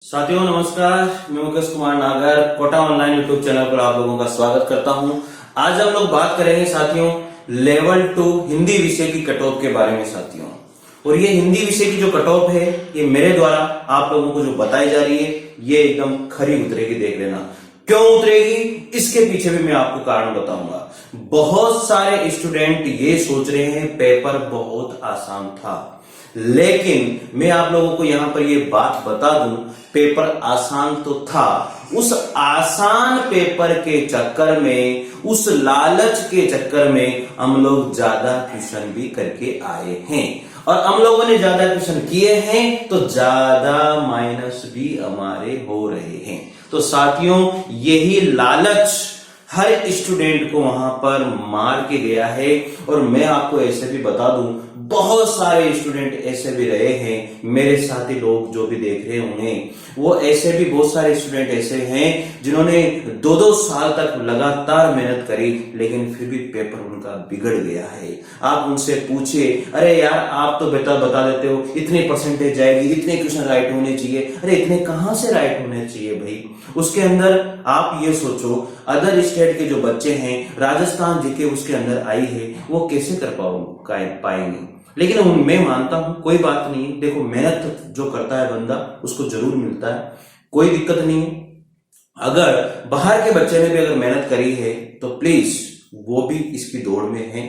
साथियों नमस्कार, मैं मुकेश कुमार नागर कोटा ऑनलाइन यूट्यूब चैनल पर आप लोगों का स्वागत करता हूं। आज हम लोग बात करेंगे साथियों लेवल 2 हिंदी विषय की कट ऑफ के बारे में साथियों। और ये हिंदी विषय की जो कट ऑफ है ये मेरे द्वारा आप लोगों को जो बताई जा रही है ये एकदम खरी उतरेगी, देख लेना। क्यों उतरेगी इसके पीछे भी मैं आपको कारण बताऊंगा। बहुत सारे स्टूडेंट ये सोच रहे हैं पेपर बहुत आसान था, लेकिन मैं आप लोगों को यहां पर ये बात बता दूं पेपर आसान तो था। उस आसान पेपर के चक्कर में, उस लालच के चक्कर में हम लोग ज्यादा ट्यूशन भी करके आए हैं और हम लोगों ने ज्यादा ट्यूशन किए हैं तो ज्यादा माइनस भी हमारे हो रहे हैं। तो साथियों यही लालच हर स्टूडेंट को वहां पर मार के गया है। और मैं आपको ऐसे भी बता दूं बहुत सारे स्टूडेंट ऐसे भी रहे हैं, मेरे साथी लोग जो भी देख रहे होंगे वो ऐसे भी बहुत सारे स्टूडेंट ऐसे हैं जिन्होंने 2-2 साल तक लगातार मेहनत करी लेकिन फिर भी पेपर उनका बिगड़ गया है। आप उनसे पूछे अरे यार आप तो बता देते हो इतनी परसेंटेज जाएगी, इतने क्वेश्चन राइट होने चाहिए। अरे इतने कहां से राइट होने चाहिए भाई? उसके अंदर आप ये सोचो अदर स्टेट के जो बच्चे हैं, राजस्थान जीके उसके अंदर आई है, वो कैसे कर पाएंगे। लेकिन मैं मानता हूं कोई बात नहीं, देखो मेहनत जो करता है बंदा उसको जरूर मिलता है, कोई दिक्कत नहीं है। अगर बाहर के बच्चे ने भी अगर मेहनत करी है तो प्लीज वो भी इसकी दौड़ में है।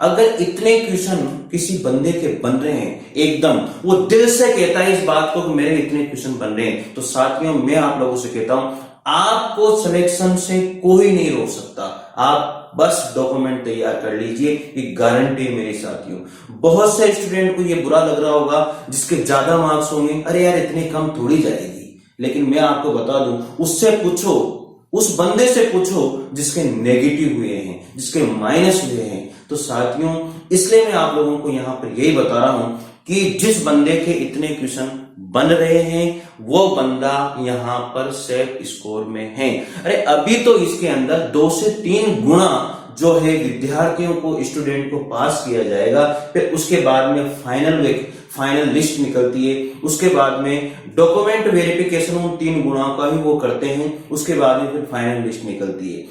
अगर इतने क्वेश्चन किसी बंदे के बन रहे हैं, एकदम वो दिल से कहता है इस बात को कि मेरे इतने क्वेश्चन बन रहे हैं, तो साथियों मैं आप लोगों से कहता हूं आपको सिलेक्शन से कोई नहीं रोक सकता। आप बस डॉक्यूमेंट तैयार कर लीजिए, ये गारंटी है मेरे साथियों। बहुत से स्टूडेंट को ये बुरा लग रहा होगा जिसके ज्यादा मार्क्स होंगे, अरे यार इतने कम थोड़ी जाएगी। लेकिन मैं आपको बता दूं उससे पूछो, उस बंदे से पूछो जिसके नेगेटिव हुए हैं, जिसके माइनस हुए हैं। तो साथियों इसलिए मैं आप लोगों को यहां पर यही बता रहा हूं कि जिस बंदे के इतने क्वेश्चन बन रहे हैं वो बंदा यहां पर सेफ स्कोर में है। अरे अभी तो इसके अंदर 2 से 3 गुना जो है विद्यार्थियों को, स्टूडेंट को पास किया जाएगा। फिर उसके बाद में फाइनल लिस्ट निकलती है, उसके बाद में डॉक्यूमेंट वेरिफिकेशन उन 3 गुना का ही वो करते हैं, उसके बाद में फिर फाइनल लिस्ट निकलती है।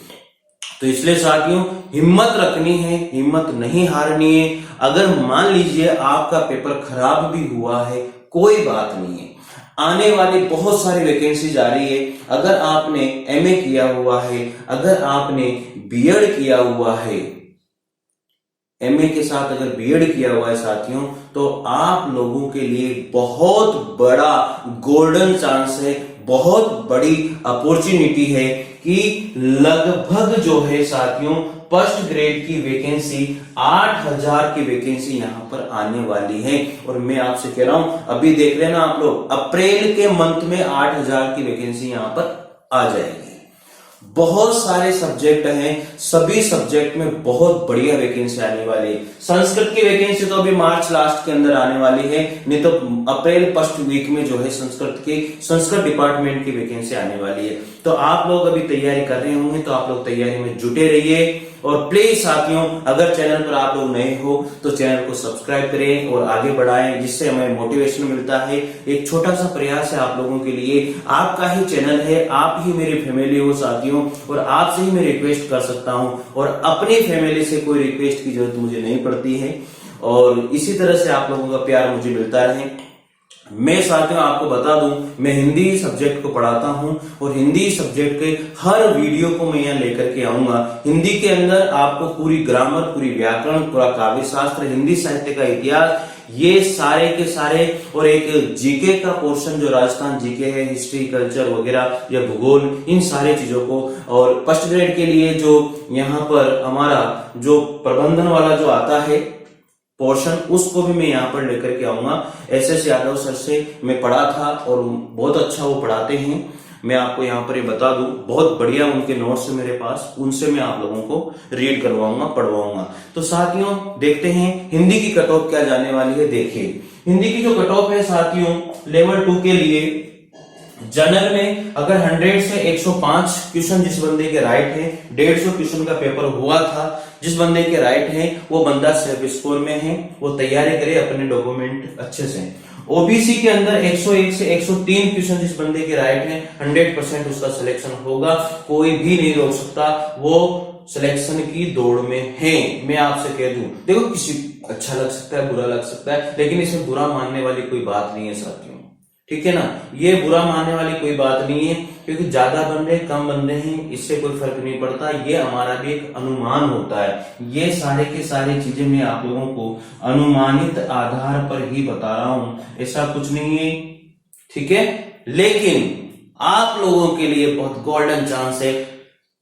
तो इसलिए साथियों हिम्मत रखनी है, हिम्मत नहीं हारनी है। अगर मान लीजिए आपका पेपर खराब भी हुआ है कोई बात नहीं है, आने वाली बहुत सारी वैकेंसीज आ रही है। अगर आपने एमए किया हुआ है, अगर आपने बीएड किया हुआ है, एमए के साथ अगर बीएड किया हुआ है साथियों, तो आप लोगों के लिए बहुत बड़ा गोल्डन चांस है, बहुत बड़ी अपॉर्चुनिटी है कि लगभग जो है साथियों फर्स्ट ग्रेड की वैकेंसी 8000 की वैकेंसी यहां पर आने वाली है। और मैं आपसे कह रहा हूं अभी देख लेना आप लोग, अप्रैल के मंथ में 8000 की वैकेंसी यहां पर आ जाएगी। बहुत सारे सब्जेक्ट हैं, सभी सब्जेक्ट में बहुत बढ़िया वैकेंसी आने वाली है। संस्कृत की वैकेंसी तो अभी मार्च लास्ट के अंदर आने वाली है, नहीं तो अप्रैल फर्स्ट वीक में जो है संस्कृत डिपार्टमेंट की वैकेंसी आने वाली है। तो आप लोग अभी तैयारी कर रहे होंगे तो आप लोग तैयारी में जुटे रहिए। और प्लीज साथियों अगर चैनल पर आप लोग नए हो तो चैनल को सब्सक्राइब करें और आगे बढ़ाएं, जिससे हमें मोटिवेशन मिलता है। एक छोटा सा प्रयास है आप लोगों के लिए, आपका ही चैनल है, आप ही मेरी फैमिली हो साथियों, और आपसे ही मैं रिक्वेस्ट कर सकता हूं और अपनी फैमिली से कोई रिक्वेस्ट की जरूरत मुझे नहीं पड़ती है। और इसी तरह से आप लोगों का प्यार मुझे मिलता रहे। मैं साथियों आपको बता दूं मैं हिंदी सब्जेक्ट को पढ़ाता हूं और हिंदी सब्जेक्ट के हर वीडियो को मैं यहां लेकर के आऊंगा। हिंदी के अंदर आपको पूरी ग्रामर, पूरी व्याकरण, पूरा काव्य शास्त्र, हिंदी साहित्य का इतिहास, ये सारे के सारे, और एक जीके का पोर्शन जो राजस्थान जीके है, हिस्ट्री, कल्चर वगैरह या भूगोल, इन सारे चीजों को। और फर्स्ट ग्रेड के लिए जो यहाँ पर हमारा जो प्रबंधन वाला जो आता है पोर्शन, उसको भी मैं यहाँ पर लेकर के आऊंगा। एस यादव सर से मैं पढ़ा था और बहुत अच्छा वो पढ़ाते हैं। मैं आपको यहाँ पर ये बता दूं बहुत बढ़िया उनके नोट्स है मेरे पास, उनसे मैं आप लोगों को रीड करवाऊंगा, पढ़वाऊंगा। तो साथियों देखते हैं हिंदी की कट ऑफ क्या जाने वाली है। देखिए हिंदी की जो कट ऑफ है साथियों लेवल 2 के लिए जनरल में अगर 100 से 105 क्वेश्चन जिस बंदे के राइट है, 150 क्वेश्चन का पेपर हुआ था, जिस बंदे के राइट है वो बंदा सेफ स्कोर में है, वो तैयारी करे अपने डॉक्यूमेंट अच्छे से। ओबीसी के अंदर 101 से 103 क्वेश्चन जिस बंदे के राइट हैं 100% उसका सिलेक्शन होगा, कोई भी नहीं रोक सकता, वो सिलेक्शन की दौड़ में है। मैं आपसे कह दूं, देखो किसी अच्छा लग सकता है, बुरा लग सकता है, लेकिन इसमें बुरा मानने वाली कोई बात नहीं है साथियों, ठीक है ना। ये बुरा मानने वाली कोई बात नहीं है, क्योंकि ज्यादा बंदे कम बंदे हैं इससे कोई फर्क नहीं पड़ता, ये हमारा भी एक अनुमान होता है। ये सारे के सारे चीजें मैं आप लोगों को अनुमानित आधार पर ही बता रहा हूं, ऐसा कुछ नहीं है, ठीक है। लेकिन आप लोगों के लिए बहुत गोल्डन चांस है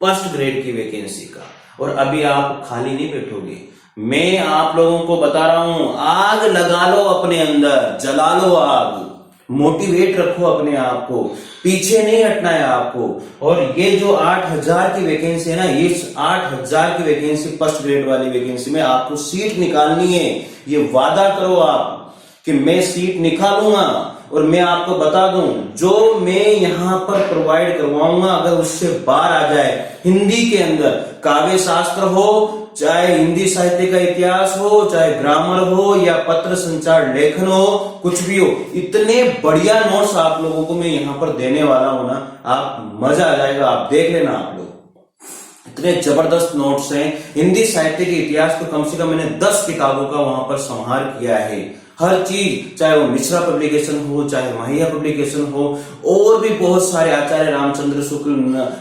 फर्स्ट ग्रेड की वैकेंसी का, और अभी आप खाली नहीं बैठोगे। मैं आप लोगों को बता रहा हूं, आग लगा लो अपने अंदर, जला लो आग, मोटिवेट रखो अपने आप को, पीछे नहीं हटना है आपको। और ये जो 8000 की वैकेंसी है ना, इस 8000 की वैकेंसी फर्स्ट ग्रेड वाली वैकेंसी में आपको सीट निकालनी है। ये वादा करो आप कि मैं सीट निकालूंगा, और मैं आपको बता दूं, जो मैं यहां पर प्रोवाइड करवाऊंगा अगर उससे बाहर आ जाए, हिंदी के अंदर काव्य शास्त्र हो, चाहे हिंदी साहित्य का इतिहास हो, चाहे ग्रामर हो, या पत्र संचार लेखन हो, कुछ भी हो, इतने बढ़िया नोट्स आप लोगों को मैं यहां पर देने वाला हूं ना, आप मजा आ जाएगा, आप देख लेना आप लोग। इतने जबरदस्त नोट्स हैं। हिंदी साहित्य के इतिहास को कम से कम मैंने 10 किताबों का वहां पर संहार किया है। हर चीज, चाहे वो मिश्रा पब्लिकेशन हो, चाहे माहिया पब्लिकेशन हो, और भी बहुत सारे आचार्य रामचंद्र शुक्ल,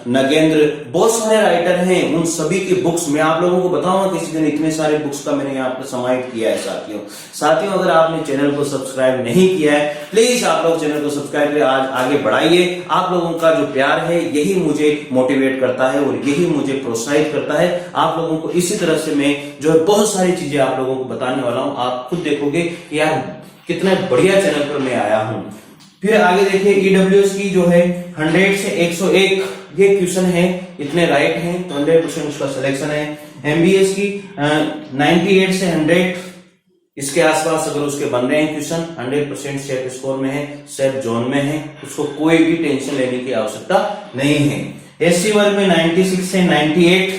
नगेंद्र, बहुत सारे राइटर हैं, उन सभी की बुक्स मैं आप लोगों को बताऊंगा किसी दिन। इतने सारे बुक्स का मैंने यहाँ पर समाहित किया है साथियों। अगर आपने चैनल को सब्सक्राइब नहीं किया है, प्लीज आप लोग चैनल को सब्सक्राइब करके आज आगे बढ़ाइए। आप लोगों का जो प्यार है यही मुझे मोटिवेट करता है और यही मुझे प्रोत्साहित करता है। आप लोगों को इसी तरह से मैं जो है बहुत सारी चीजें आप लोगों को बताने वाला हूं, आप खुद देखोगे कि यार कितना बढ़िया चैनल पर मैं आया हूं। फिर आगे देखिए, ईडब्ल्यूएस की जो है 100 से 101 ये क्वेश्चन है, इतने राइट हैं तो 100% उसका सिलेक्शन है। एमबीएस की 98 से 100 इसके आसपास अगर उसके बन रहे हैं क्वेश्चन, 100% सेफ स्कोर में है, सेफ जोन में है, उसको कोई भी टेंशन लेने की आवश्यकता नहीं है। एससी वर्ग में 96 से 98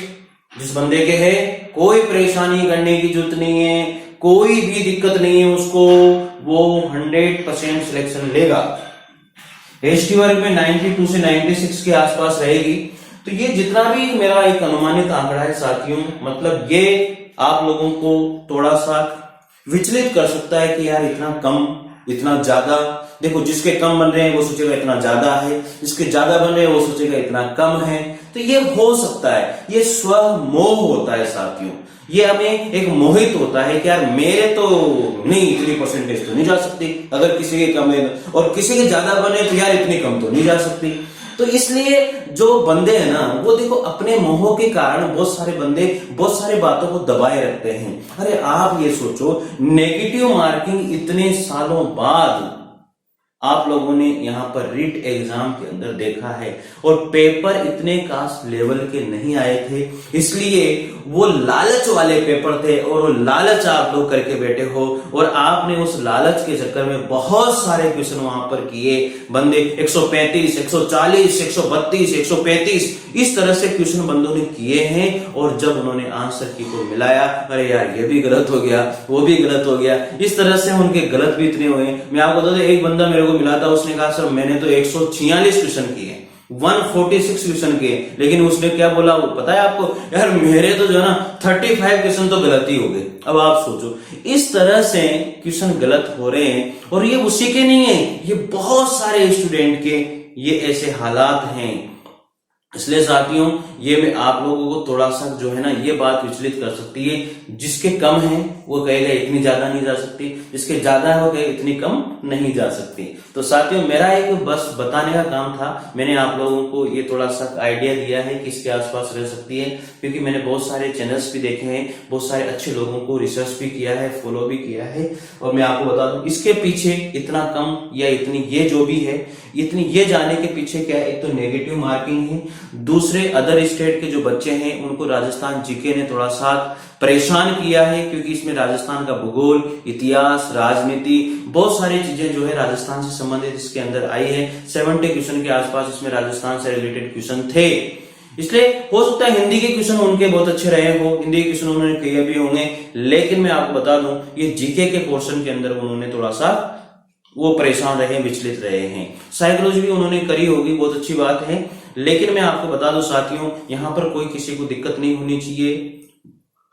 जिस बंदे के है, कोई परेशानी करने की जरूरत नहीं है, कोई भी दिक्कत नहीं है उसको, वो 100% सिलेक्शन लेगा। एसटी वर्ग में 92 से 96 के आसपास रहेगी। तो ये जितना भी मेरा एक अनुमानित आंकड़ा है साथियों, मतलब ये आप लोगों को थोड़ा सा विचलित कर सकता है कि यार इतना कम, इतना ज्यादा। देखो, जिसके कम बन रहे हैं वो सोचेगा इतना ज्यादा है, जिसके ज्यादा बन रहे हैं वो सोचेगा इतना कम है। तो ये हो सकता है, ये स्व मोह होता है साथियों, ये हमें एक मोहित होता है कि यार मेरे तो नहीं, इतनी परसेंटेज तो नहीं जा सकती, अगर किसी के कम है, और किसी के ज्यादा बने तो यार इतनी कम तो नहीं जा सकती। तो इसलिए जो बंदे हैं ना, वो देखो अपने मोह के कारण बहुत सारे बंदे बहुत सारी बातों को दबाए रखते हैं। अरे आप ये सोचो, नेगेटिव मार्किंग इतने सालों बाद आप लोगों ने यहाँ पर रीट एग्जाम के अंदर देखा है, और पेपर इतने खास लेवल के नहीं आए थे, इसलिए वो लालच वाले पेपर थे, और वो लालच आप लोग करके बैठे हो, और आपने उस लालच के चक्कर में बहुत सारे क्वेश्चन वहां पर किए। बंदे 135, 140, 132, 135 इस तरह से क्वेश्चन बंदों ने किए हैं, और जब उन्होंने आंसर की को मिलाया, अरे यार ये भी गलत हो गया, वो भी गलत हो गया, इस तरह से उनके गलत भी इतने हुए। मैं आपको बता दूं, एक बंदा मेरे को मिला था, उसने कहा सर मैंने तो 146 क्वेश्चन किए, 146 क्वेश्चन किए, लेकिन उसने क्या बोला वो पता है आपको, यार मेरे तो जो है ना 35 क्वेश्चन तो गलत ही हो गए। अब आप सोचो, इस तरह से क्वेश्चन गलत हो रहे हैं, और ये उसी के नहीं है, ये बहुत सारे स्टूडेंट के ये ऐसे हालात हैं। इसलिए साथियों, ये मैं आप लोगों को थोड़ा सा जो है ना, ये बात विचलित कर सकती है। जिसके कम है वो कहेगा इतनी ज्यादा नहीं जा सकती, जिसके ज्यादा है वो कहेगा इतनी कम नहीं जा सकती। तो साथियों, मेरा एक बस बताने का काम था, मैंने आप लोगों को ये थोड़ा सा आइडिया दिया है कि इसके आसपास रह सकती है, क्योंकि मैंने बहुत सारे चैनल्स भी देखे हैं, बहुत सारे अच्छे लोगों को रिसर्च भी किया है, फॉलो भी किया है, और मैं आपको बता दूं इसके पीछे इतना कम या इतनी ये जो भी है, इतनी ये जाने के पीछे क्या है, एक तो नेगेटिव मार्किंग है, दूसरे अदर स्टेट के जो बच्चे हैं उनको राजस्थान जीके ने थोड़ा सा परेशान किया है, क्योंकि इसमें राजस्थान का भूगोल, इतिहास, राजनीति, बहुत सारी चीजें जो है राजस्थान से संबंधित इसके अंदर आई है। 70 क्वेश्चन के आसपास इसमें राजस्थान से रिलेटेड क्वेश्चन थे। इसलिए हो सकता है हिंदी के क्वेश्चन उनके बहुत अच्छे रहे हो, हिंदी के क्वेश्चन उन्होंने किए भी होंगे, लेकिन मैं आपको बता दूं ये जीके के पोर्शन के अंदर उन्होंने थोड़ा सा वो परेशान रहे, विचलित रहे हैं। साइकोलॉजी भी उन्होंने करी होगी, बहुत अच्छी बात है। लेकिन मैं आपको बता दूं साथियों, यहाँ पर कोई किसी को दिक्कत नहीं होनी चाहिए,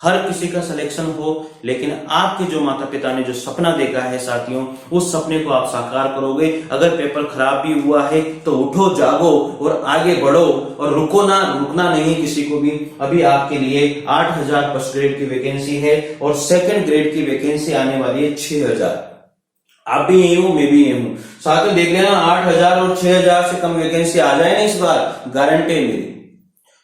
हर किसी का सिलेक्शन हो, लेकिन आपके जो माता पिता ने जो सपना देखा है साथियों, उस सपने को आप साकार करोगे। अगर पेपर खराब भी हुआ है तो उठो, जागो और आगे बढ़ो, और रुकना नहीं किसी को भी। अभी आपके लिए 8000 फर्स्ट ग्रेड की वैकेंसी है और सेकंड ग्रेड की वैकेंसी आने वाली है 6000। आप भी यही हो, मैं भी यही हूं साथियों। देख लेना 8000 और 6000 से कम वैकेंसी आ जाए ना इस बार, गारंटी है मेरी,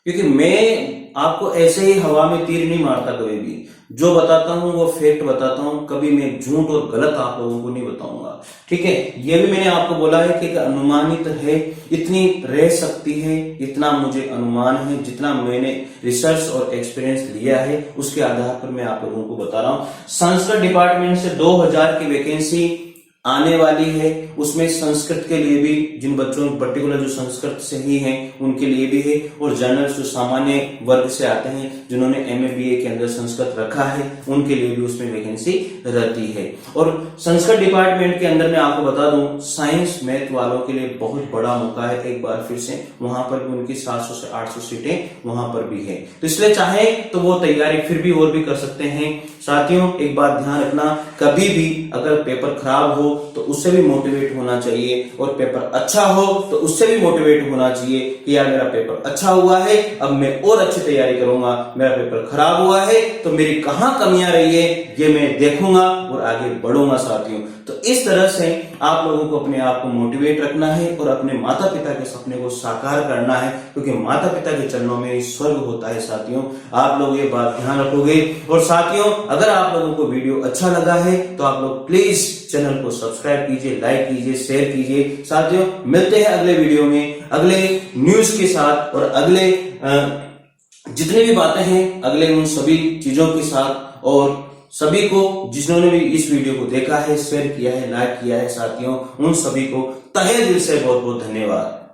क्योंकि मैं आपको ऐसे ही हवा में तीर नहीं मारता कभी भी। जो बताता हूं वो फैक्ट बताता हूं, कभी मैं झूठ और गलत आप लोगों को नहीं बताऊंगा, ठीक है। ये भी मैंने आपको बोला है कि अनुमानित है, इतनी रह सकती है, इतना मुझे अनुमान है, जितना मैंने रिसर्च और एक्सपीरियंस लिया है उसके आधार पर मैं आप लोगों को बता रहा हूं। संस्कृत डिपार्टमेंट से 2000 की वैकेंसी आने वाली है, उसमें संस्कृत के लिए भी, जिन बच्चों पर्टिकुलर जो संस्कृत से ही हैं उनके लिए भी है, और जनरल जो सामान्य वर्ग से आते हैं जिन्होंने एमए बीए के अंदर संस्कृत रखा है उनके लिए भी उसमें वैकेंसी रहती है। और संस्कृत डिपार्टमेंट के अंदर मैं आपको बता दूं, साइंस मैथ वालों के लिए बहुत बड़ा मौका है। एक बार फिर से वहां पर भी उनकी 700 से 800 सीटें वहां पर भी है, तो इसलिए चाहे तो वो तैयारी फिर भी और भी कर सकते हैं। साथियों एक बात ध्यान रखना, कभी भी अगर पेपर खराब हो तो उससे भी मोटिवेट होना चाहिए, और पेपर अच्छा हो तो उससे भी मोटिवेट होना चाहिए कि यार मेरा पेपर अच्छा हुआ है, अब मैं और अच्छी तैयारी करूंगा। मेरा पेपर खराब हुआ है तो मेरी कहां कमियां रही है ये मैं देखूंगा और आगे बढ़ूंगा साथियों। तो इस तरह से आप लोगों को अपने आप को मोटिवेट रखना है और अपने माता पिता के सपने को साकार करना है, क्योंकि माता पिता के चरणों में स्वर्ग होता है साथियों। आप लोग ये बात ध्यान रखोगे। और साथियों अगर आप लोगों को वीडियो अच्छा लगा है तो आप लोग प्लीज चैनल को सब्सक्राइब कीजिए, लाइक कीजिए, शेयर कीजिए। साथियों मिलते हैं अगले वीडियो में अगले न्यूज के साथ, और अगले जितनी भी बातें हैं अगले उन सभी चीजों के साथ। और सभी को जिन्होंने भी इस वीडियो को देखा है, शेयर किया है, लाइक किया है साथियों, उन सभी को तहे दिल से बहुत बहुत धन्यवाद।